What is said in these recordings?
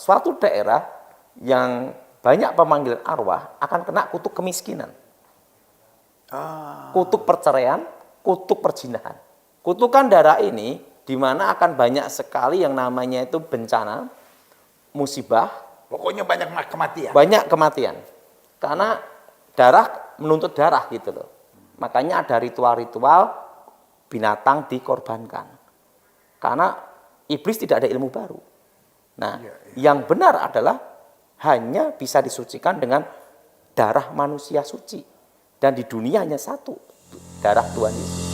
suatu daerah yang banyak pemanggilan arwah akan kena kutuk kemiskinan, kutuk perceraian, kutuk perjinahan. Kutukan darah ini di mana akan banyak sekali yang namanya itu bencana, musibah. Pokoknya banyak kematian. Banyak kematian. Karena darah menuntut darah gitu loh. Makanya ada ritual-ritual binatang dikorbankan. Karena iblis tidak ada ilmu baru. Nah, yang benar adalah hanya bisa disucikan dengan darah manusia suci. Dan di dunia hanya satu, darah Tuhan Yesus.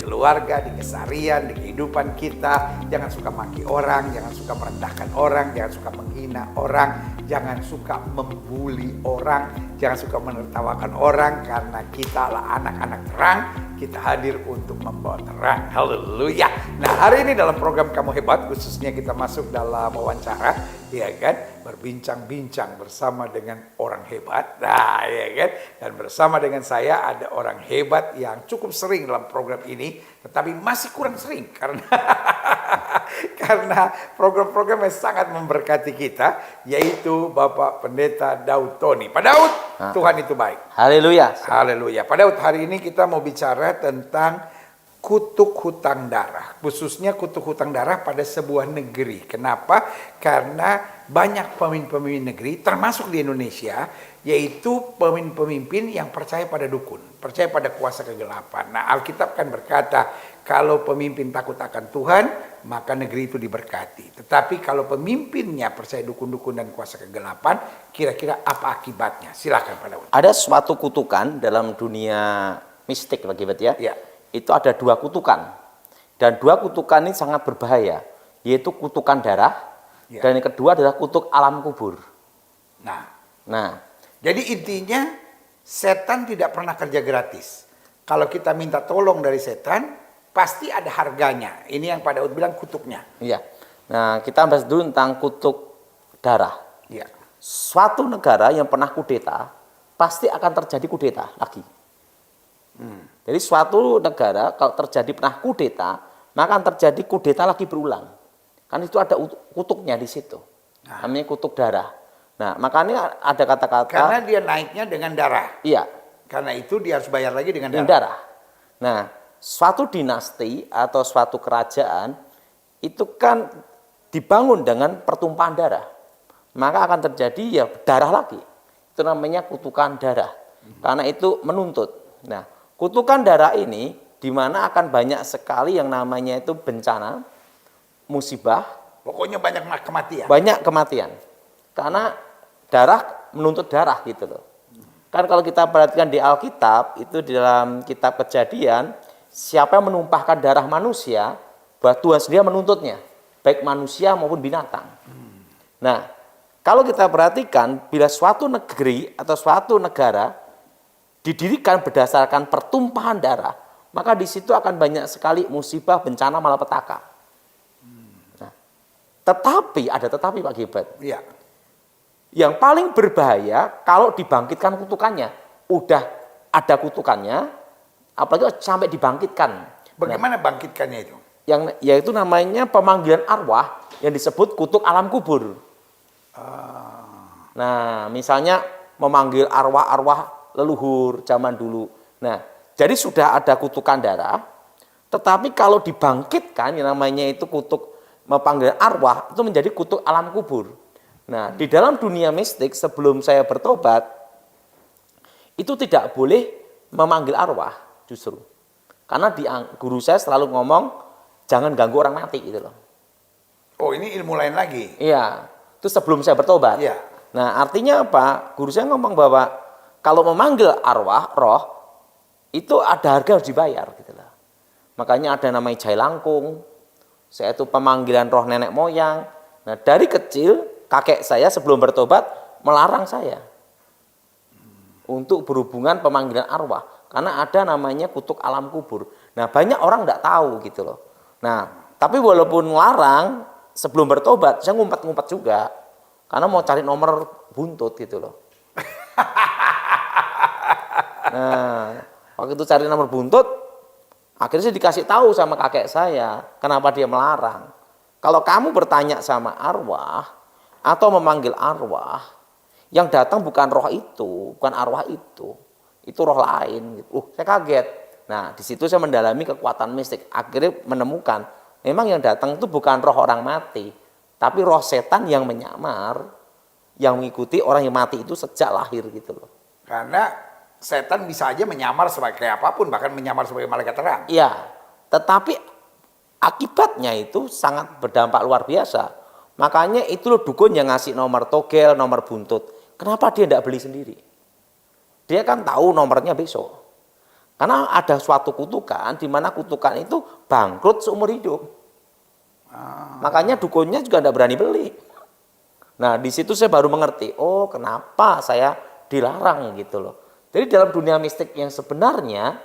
Keluarga, di keseharian, di kehidupan kita, jangan suka maki orang, jangan suka merendahkan orang, jangan suka menghina orang, jangan suka membuli orang, jangan suka menertawakan orang, karena kita adalah anak-anak terang, kita hadir untuk membawa terang. Haleluya. Nah, hari ini dalam program Kamu Hebat, khususnya kita masuk dalam wawancara, ya kan, berbincang-bincang bersama dengan orang hebat. Nah, ya kan, dan bersama dengan saya ada orang hebat yang cukup sering dalam program ini, tetapi masih kurang sering karena karena program-program yang sangat memberkati kita, yaitu Bapak Pendeta Daud Tony. Pak Daud, Tuhan itu baik. Haleluya. Haleluya. Pak Daud, hari ini kita mau bicara tentang kutuk hutang darah, khususnya kutuk hutang darah pada sebuah negeri. Kenapa? Karena banyak pemimpin-pemimpin negeri, termasuk di Indonesia, yaitu pemimpin-pemimpin yang percaya pada dukun, percaya pada kuasa kegelapan. Nah, Alkitab kan berkata, kalau pemimpin takut akan Tuhan, maka negeri itu diberkati. Tetapi kalau pemimpinnya percaya dukun-dukun dan kuasa kegelapan, kira-kira apa akibatnya? Silakan Pak Daud. Ada suatu kutukan dalam dunia mistik bagi ya. Ya. Itu ada dua kutukan. Dan dua kutukan ini sangat berbahaya, yaitu kutukan darah, dan yang kedua adalah kutuk alam kubur. Nah, jadi intinya setan tidak pernah kerja gratis. Kalau kita minta tolong dari setan, pasti ada harganya. Ini yang Pak Daud bilang kutuknya. iya. Nah, kita bahas dulu tentang kutuk darah. Iya. Suatu negara yang pernah kudeta, pasti akan terjadi kudeta lagi. Jadi suatu negara kalau terjadi pernah kudeta, maka akan terjadi kudeta lagi berulang. Kan itu ada kutuknya di situ. Namanya kutuk darah. Nah, makanya ada kata-kata. Karena dia naiknya dengan darah. Iya. Karena itu dia harus bayar lagi dengan darah. Darah. Nah, suatu dinasti atau suatu kerajaan itu kan dibangun dengan pertumpahan darah. Maka akan terjadi ya darah lagi. Itu namanya kutukan darah. Karena itu menuntut. Nah, kutukan darah ini di mana akan banyak sekali yang namanya itu bencana, musibah. Pokoknya banyak kematian. Banyak kematian. Karena darah menuntut darah gitu loh. Kan kalau kita perhatikan di Alkitab, itu di dalam kitab Kejadian, siapa yang menumpahkan darah manusia, bahwa Tuhan sendiri menuntutnya, baik manusia maupun binatang. Nah, kalau kita perhatikan, bila suatu negeri atau suatu negara didirikan berdasarkan pertumpahan darah, maka di situ akan banyak sekali musibah, bencana, malapetaka. Nah, tetapi ada tetapi Pak Gilbert. Iya. Yang paling berbahaya kalau dibangkitkan kutukannya, udah ada kutukannya, apalagi sampai dibangkitkan. Bagaimana bangkitkannya itu? Yang yaitu namanya pemanggilan arwah yang disebut kutuk alam kubur. Nah, misalnya memanggil arwah-arwah leluhur zaman dulu. Nah, jadi sudah ada kutukan darah, tetapi kalau dibangkitkan yang namanya itu kutuk memanggil arwah, itu menjadi kutuk alam kubur. Nah, di dalam dunia mistik sebelum saya bertobat, itu tidak boleh memanggil arwah justru. Karena guru saya selalu ngomong, jangan ganggu orang mati gitu loh. Oh, ini ilmu lain lagi? Iya, itu sebelum saya bertobat. Iya. Nah, artinya apa? Guru saya ngomong bahwa kalau memanggil arwah, roh, itu ada harga harus dibayar gitu lah. Makanya ada namanya jai langkung, saya itu pemanggilan roh nenek moyang. Nah, dari kecil kakek saya sebelum bertobat melarang saya untuk berhubungan pemanggilan arwah. Karena ada namanya kutuk alam kubur. Nah, banyak orang tidak tahu gitu loh. Nah, tapi walaupun melarang, sebelum bertobat, saya ngumpet-ngumpet juga. Karena mau cari nomor buntut gitu loh. Nah, waktu itu cari nomor buntut, akhirnya saya dikasih tahu sama kakek saya, kenapa dia melarang. Kalau kamu bertanya sama arwah, atau memanggil arwah, yang datang bukan roh itu, bukan arwah itu roh lain. Saya kaget. Nah, di situ saya mendalami kekuatan mistik, akhirnya menemukan memang yang datang itu bukan roh orang mati, tapi roh setan yang menyamar, yang mengikuti orang yang mati itu sejak lahir gitu loh. Karena setan bisa aja menyamar sebagai apapun, bahkan menyamar sebagai malaikat terang. Iya, tetapi akibatnya itu sangat berdampak luar biasa. Makanya itu loh dukun yang ngasih nomor togel, nomor buntut. Kenapa dia tidak beli sendiri? Dia kan tahu nomornya besok. Karena ada suatu kutukan, di mana kutukan itu bangkrut seumur hidup. Makanya dukunnya juga tidak berani beli. Nah, di situ saya baru mengerti, oh kenapa saya dilarang gitu loh. Jadi dalam dunia mistik yang sebenarnya,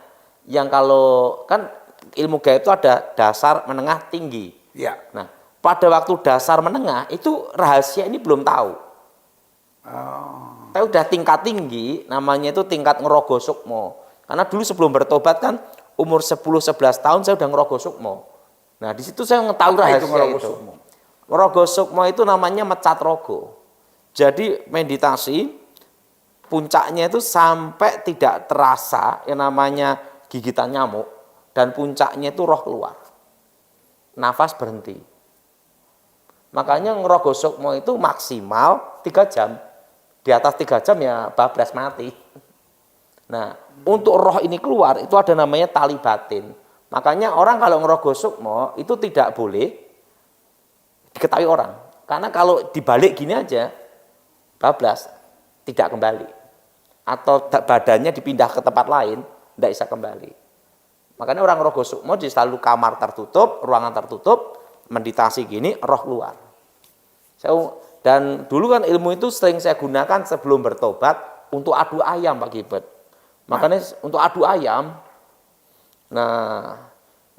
yang kalau kan ilmu gaib itu ada dasar, menengah, tinggi. Ya. Nah, pada waktu dasar menengah itu rahasia ini belum tahu. Tapi udah tingkat tinggi, namanya itu tingkat ngerogo sukmo. Karena dulu sebelum bertobat kan umur 10-11 tahun saya udah ngerogo sukmo. Nah, di situ saya mengetahui rahasia itu. Ngerogo sukmo itu namanya mecat rogo. Jadi meditasi puncaknya itu sampai tidak terasa yang namanya gigitan nyamuk, dan puncaknya itu roh keluar. Nafas berhenti. Makanya ngerogo sukmo itu maksimal 3 jam. Di atas 3 jam ya bablas mati. Nah, untuk roh ini keluar itu ada namanya tali batin. Makanya orang kalau ngerogo sukmo itu tidak boleh diketahui orang. Karena kalau dibalik gini aja, bablas, tidak kembali. Atau badannya dipindah ke tempat lain, tidak bisa kembali. Makanya orang ngerogo sukmo di selalu kamar tertutup, ruangan tertutup, meditasi gini, roh keluar. Dan dulu kan ilmu itu sering saya gunakan sebelum bertobat untuk adu ayam Pak Gibet. Makanya untuk adu ayam, nah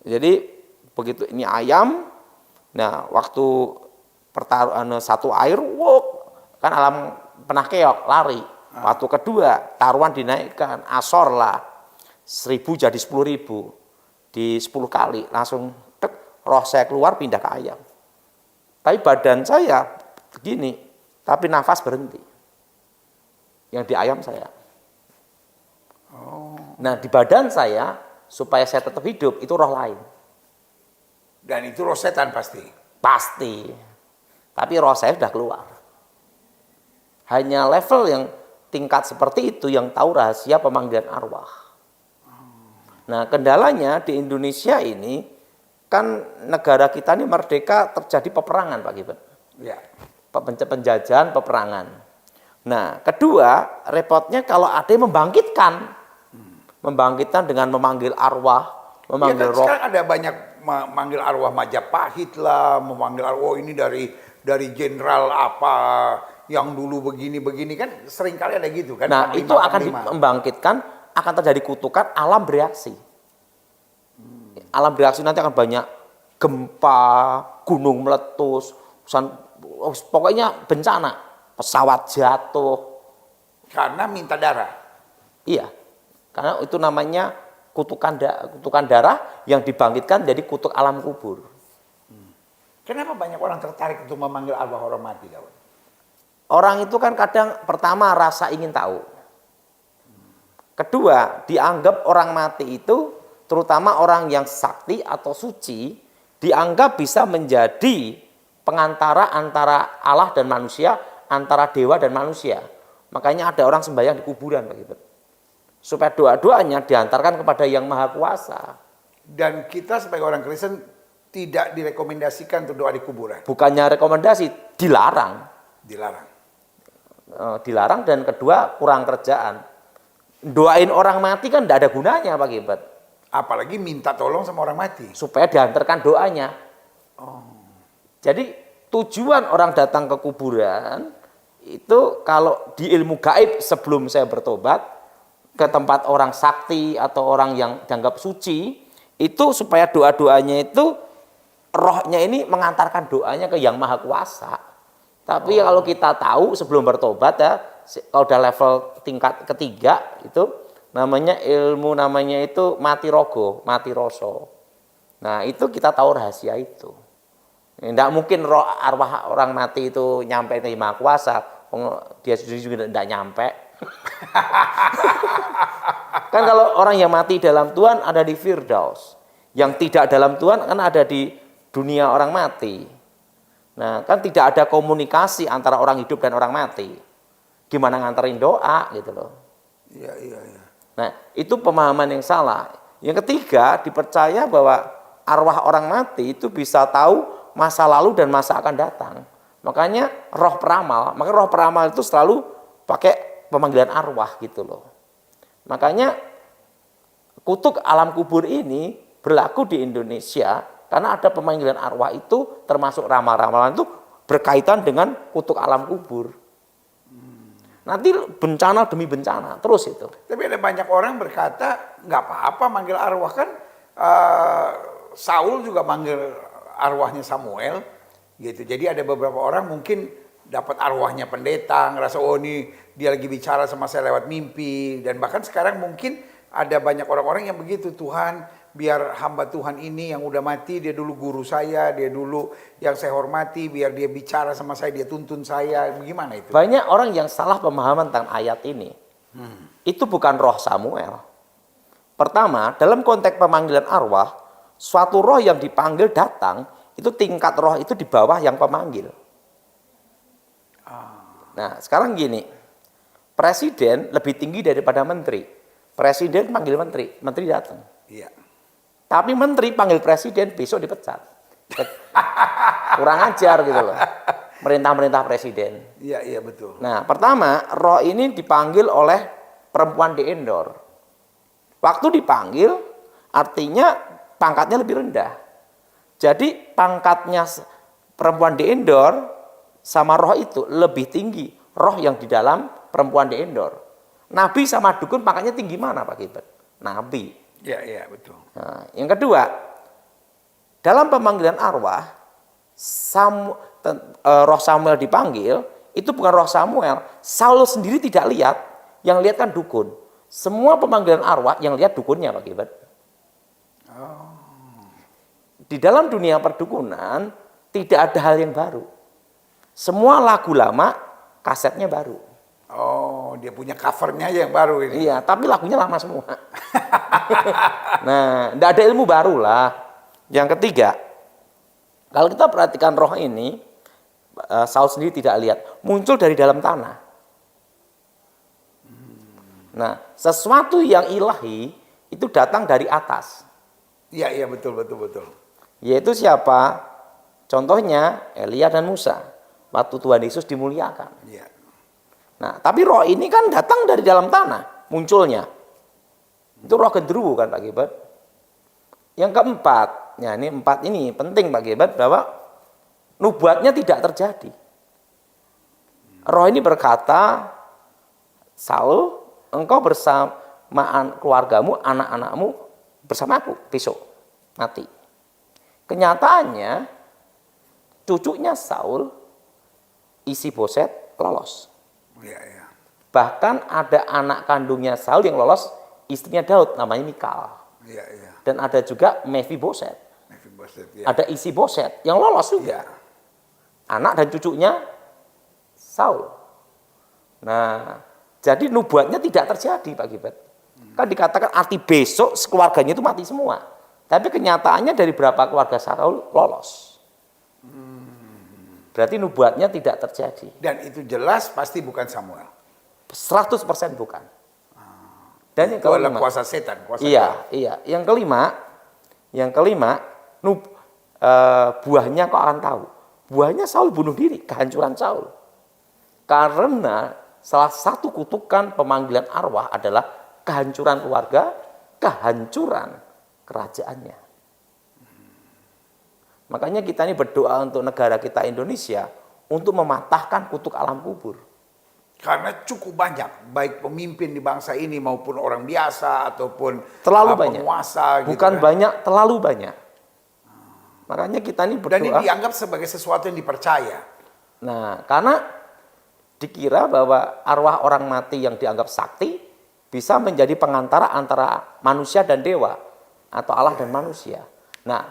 jadi begitu ini ayam, nah waktu pertaruhan satu air, kan alam pernah keok, lari. Waktu kedua taruhan dinaikkan, asor lah, 1.000 jadi 10.000, di 10 kali langsung roh saya keluar pindah ke ayam. Tapi badan saya begini, tapi nafas berhenti. Yang di ayam saya. Nah, di badan saya supaya saya tetap hidup itu roh lain. Dan itu roh setan pasti. Pasti. Tapi roh saya sudah keluar. Hanya level yang tingkat seperti itu yang tahu rahasia pemanggilan arwah. Nah, kendalanya di Indonesia ini kan negara kita ini merdeka terjadi peperangan Pak Gibet. Ya. Penjajahan, peperangan. Nah, kedua, repotnya kalau ada yang membangkitkan dengan memanggil arwah, memanggil roh. Sekarang ada banyak memanggil arwah Majapahit lah, memanggil arwah ini dari jenderal apa yang dulu begini-begini kan sering kali ada gitu kan. Nah, itu akan membangkitkan, akan terjadi kutukan, alam bereaksi. Alam bereaksi nanti akan banyak gempa, gunung meletus, pokoknya bencana, pesawat jatuh. Karena minta darah. Iya, karena itu namanya kutukan darah yang dibangkitkan jadi kutuk alam kubur. Kenapa banyak orang tertarik untuk memanggil arwah orang mati, kawan? Orang itu kan kadang pertama rasa ingin tahu. Kedua, dianggap orang mati itu, terutama orang yang sakti atau suci, dianggap bisa menjadi pengantara antara Allah dan manusia, antara dewa dan manusia. Makanya ada orang sembahyang di kuburan begitu. Supaya doa-doanya diantarkan kepada Yang Maha Kuasa. Dan kita sebagai orang Kristen tidak direkomendasikan untuk doa di kuburan. Bukannya rekomendasi, dilarang. Dilarang dan kedua kurang kerjaan. Doain orang mati kan tidak ada gunanya Pak Gibet. Apalagi minta tolong sama orang mati. Supaya diantarkan doanya. Jadi tujuan orang datang ke kuburan itu kalau di ilmu gaib sebelum saya bertobat ke tempat orang sakti atau orang yang dianggap suci itu supaya doa-doanya itu rohnya ini mengantarkan doanya ke Yang Maha Kuasa. Tapi kalau kita tahu sebelum bertobat ya, kalau udah level tingkat ketiga itu namanya ilmu namanya itu mati rogo, mati roso. Nah itu kita tahu rahasia itu. Tidak mungkin roh arwah orang mati itu nyampe ke Maha Kuasa. Dia sendiri juga tidak nyampe. Kan kalau orang yang mati dalam Tuhan ada di Firdaus. Yang tidak dalam Tuhan kan ada di dunia orang mati. Nah, kan tidak ada komunikasi antara orang hidup dan orang mati. Gimana nganterin doa gitu loh. Iya, iya, iya. Nah, itu pemahaman yang salah. Yang ketiga, dipercaya bahwa arwah orang mati itu bisa tahu masa lalu dan masa akan datang. Makanya roh peramal, maka roh peramal itu selalu pakai pemanggilan arwah gitu loh. Makanya kutuk alam kubur ini berlaku di Indonesia karena ada pemanggilan arwah itu termasuk ramal-ramalan itu berkaitan dengan kutuk alam kubur. Nanti bencana demi bencana terus itu. Tapi ada banyak orang berkata nggak apa-apa manggil arwah kan. Saul juga manggil arwahnya Samuel gitu. Jadi ada beberapa orang mungkin dapat arwahnya pendeta, ngerasa oh ini dia lagi bicara sama saya lewat mimpi, dan bahkan sekarang mungkin ada banyak orang-orang yang begitu, Tuhan biar hamba Tuhan ini yang udah mati, dia dulu guru saya, dia dulu yang saya hormati, biar dia bicara sama saya, dia tuntun saya, bagaimana itu? Banyak orang yang salah pemahaman tentang ayat ini. Itu bukan roh Samuel. Pertama, dalam konteks pemanggilan arwah, suatu roh yang dipanggil datang, itu tingkat roh itu di bawah yang pemanggil. Nah, sekarang gini, presiden lebih tinggi daripada menteri. Presiden panggil menteri, menteri datang. Iya. Tapi menteri panggil presiden, besok dipecat. Kurang ajar gitu loh. Merintah-merintah presiden. Iya, iya betul. Nah, pertama, roh ini dipanggil oleh perempuan di Endor. Waktu dipanggil, artinya pangkatnya lebih rendah. Jadi pangkatnya perempuan di Endor sama roh itu lebih tinggi. Roh yang di dalam perempuan di Endor. Nabi sama dukun pangkatnya tinggi mana Pak Gilbert? Nabi. Iya, iya betul. Nah, yang kedua, dalam pemanggilan arwah, roh Samuel dipanggil, itu bukan roh Samuel. Saul sendiri tidak lihat, yang lihat kan dukun. Semua pemanggilan arwah yang lihat dukunnya Pak Gilbert. Di dalam dunia perdukunan tidak ada hal yang baru. Semua lagu lama, kasetnya baru. Oh, dia punya covernya aja yang baru ini. Iya, tapi lagunya lama semua. Nah, tidak ada ilmu baru lah. Yang ketiga, kalau kita perhatikan roh ini, Saul sendiri tidak lihat, muncul dari dalam tanah. Nah, sesuatu yang ilahi itu datang dari atas. Iya, iya betul, betul, betul. Yaitu siapa? Contohnya Elia dan Musa. Waktu Tuhan Yesus dimuliakan. Iya. Nah, tapi roh ini kan datang dari dalam tanah, munculnya. Itu roh genderuwo kan Pak Gilbert. Yang keempat, ya ini empat ini penting Pak Gilbert, bahwa nubuatnya tidak terjadi. Roh ini berkata, Saul, engkau bersama keluargamu, anak-anakmu bersama aku besok mati. Kenyataannya, cucunya Saul, Isi-Boset, lolos. Iya, iya. Bahkan ada anak kandungnya Saul yang lolos, istrinya Daud, namanya Mikal. Iya, iya. Dan ada juga Mephiboset. Mephiboset, ya. Ada Isi-Boset yang lolos juga. Iya. Anak dan cucunya Saul. Nah, jadi nubuatnya tidak terjadi Pak Gilbert. Kan dikatakan arti besok keluarganya itu mati semua. Tapi kenyataannya dari berapa keluarga Saul lolos. Berarti nubuatnya tidak terjadi. Dan itu jelas pasti bukan Samuel. 100% bukan. Dan yang Itu adalah kelima, kuasa setan. Kuasa iya, iya. Yang kelima, buahnya kau akan tahu. Buahnya Saul bunuh diri, kehancuran Saul. Karena salah satu kutukan pemanggilan arwah adalah kehancuran keluarga, kehancuran kerajaannya. Makanya kita ini berdoa untuk negara kita Indonesia untuk mematahkan kutuk alam kubur. Karena cukup banyak, baik pemimpin di bangsa ini maupun orang biasa ataupun Terlalu banyak. penguasa. Bukan gitu kan. banyak, terlalu banyak. Makanya kita ini berdoa. Dan ini dianggap sebagai sesuatu yang dipercaya. Nah, karena dikira bahwa arwah orang mati yang dianggap sakti bisa menjadi pengantara antara manusia dan dewa atau Allah dan manusia. Nah,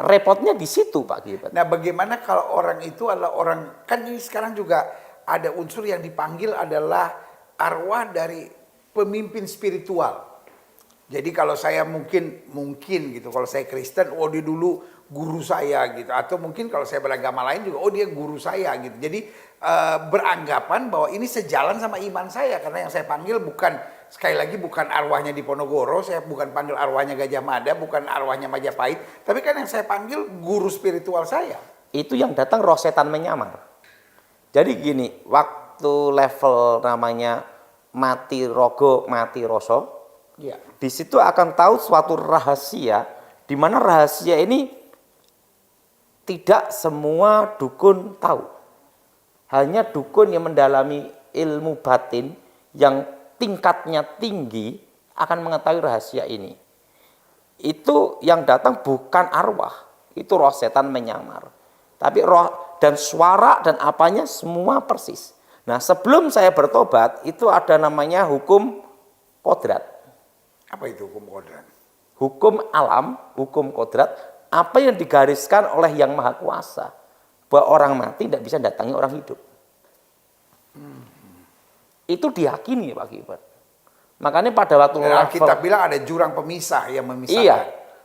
repotnya di situ Pak Gilbert. Nah, bagaimana kalau orang itu adalah orang, kan ini sekarang juga ada unsur yang dipanggil adalah arwah dari pemimpin spiritual. Jadi kalau saya mungkin gitu, kalau saya Kristen, oh dia dulu guru saya gitu. Atau mungkin kalau saya beragama lain juga, oh dia guru saya gitu. Jadi beranggapan bahwa ini sejalan sama iman saya. Karena yang saya panggil bukan, sekali lagi bukan arwahnya di Ponorogo, saya bukan panggil arwahnya Gajah Mada, bukan arwahnya Majapahit. Tapi kan yang saya panggil guru spiritual saya. Itu yang datang roh setan menyamar. Jadi gini, waktu level namanya mati rogo, mati roso, Ya. di situ akan tahu suatu rahasia, di mana rahasia ini tidak semua dukun tahu. Hanya dukun yang mendalami ilmu batin yang tingkatnya tinggi akan mengetahui rahasia ini. Itu yang datang bukan arwah, itu roh setan menyamar. Tapi roh dan suara dan apanya semua persis. Nah, sebelum saya bertobat itu ada namanya hukum kodrat. Apa itu hukum kodrat? Hukum alam, hukum kodrat, apa yang digariskan oleh Yang Maha Kuasa. Bahwa orang mati tidak bisa datangi orang hidup. Itu diyakini Pak Gilbert. Makanya pada waktu Kita bilang ada jurang pemisah yang memisahkan. Iya,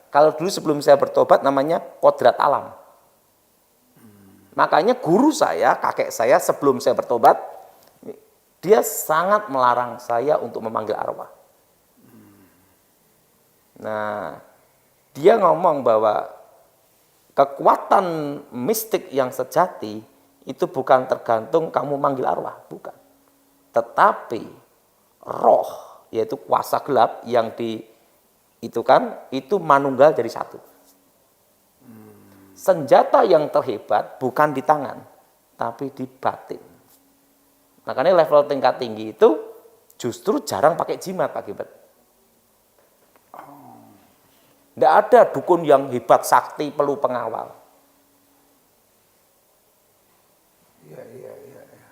kalau dulu sebelum saya bertobat namanya kodrat alam. Makanya guru saya, kakek saya sebelum saya bertobat, dia sangat melarang saya untuk memanggil arwah. Nah, dia ngomong bahwa kekuatan mistik yang sejati itu bukan tergantung kamu manggil arwah, bukan. Tetapi roh, yaitu kuasa gelap yang itu manunggal jadi satu. Senjata yang terhebat bukan di tangan, tapi di batin. Makanya level tingkat tinggi itu justru jarang pakai jimat Pak Gilbert. Tidak ada dukun yang hebat sakti perlu pengawal. Iya.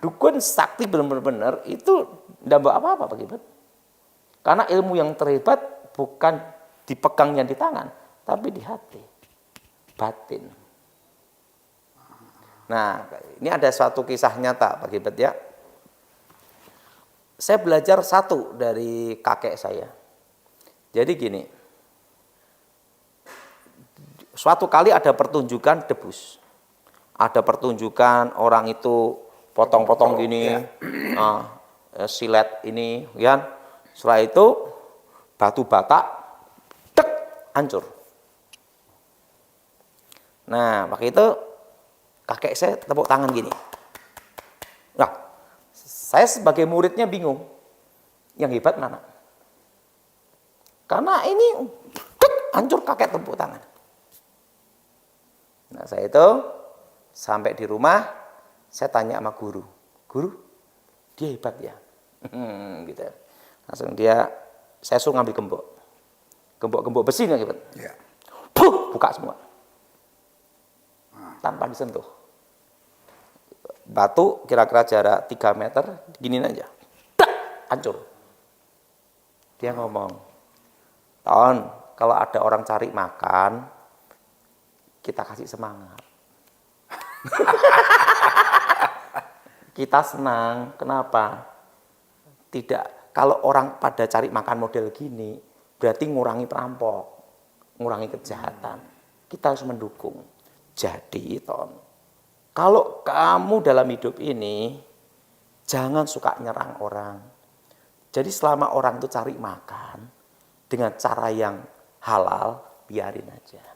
Dukun sakti benar-benar itu tidak bawa apa-apa Pak Gilbert. Karena ilmu yang terhebat bukan dipegangnya di tangan, tapi di hati, batin. Nah, ini ada suatu kisah nyata Pak Gilbert ya. Saya belajar satu dari kakek saya. Jadi gini. Suatu kali ada pertunjukan debus. Ada pertunjukan orang itu potong-potong gini, silet ini, ya. Setelah itu batu bata, tek, hancur. Nah, waktu itu kakek saya tepuk tangan gini. Nah, saya sebagai muridnya bingung, yang hebat mana? Karena ini tek, hancur kakek tepuk tangan. Nah, saya itu sampai di rumah, saya tanya sama guru, dia hebat ya? Gitu. Langsung saya suruh ngambil gembok besi nggak hebat? Ya. Buka semua, tanpa disentuh. Batu kira-kira jarak 3 meter, giniin aja, hancur. Dia ngomong, Ton, kalau ada orang cari makan, kita kasih semangat. Kita senang. Kenapa? Tidak. Kalau orang pada cari makan model gini, berarti ngurangi perampok, ngurangi kejahatan. Kita harus mendukung. Jadi, Ton, kalau kamu dalam hidup ini, jangan suka nyerang orang. Jadi selama orang itu cari makan, dengan cara yang halal, biarin aja.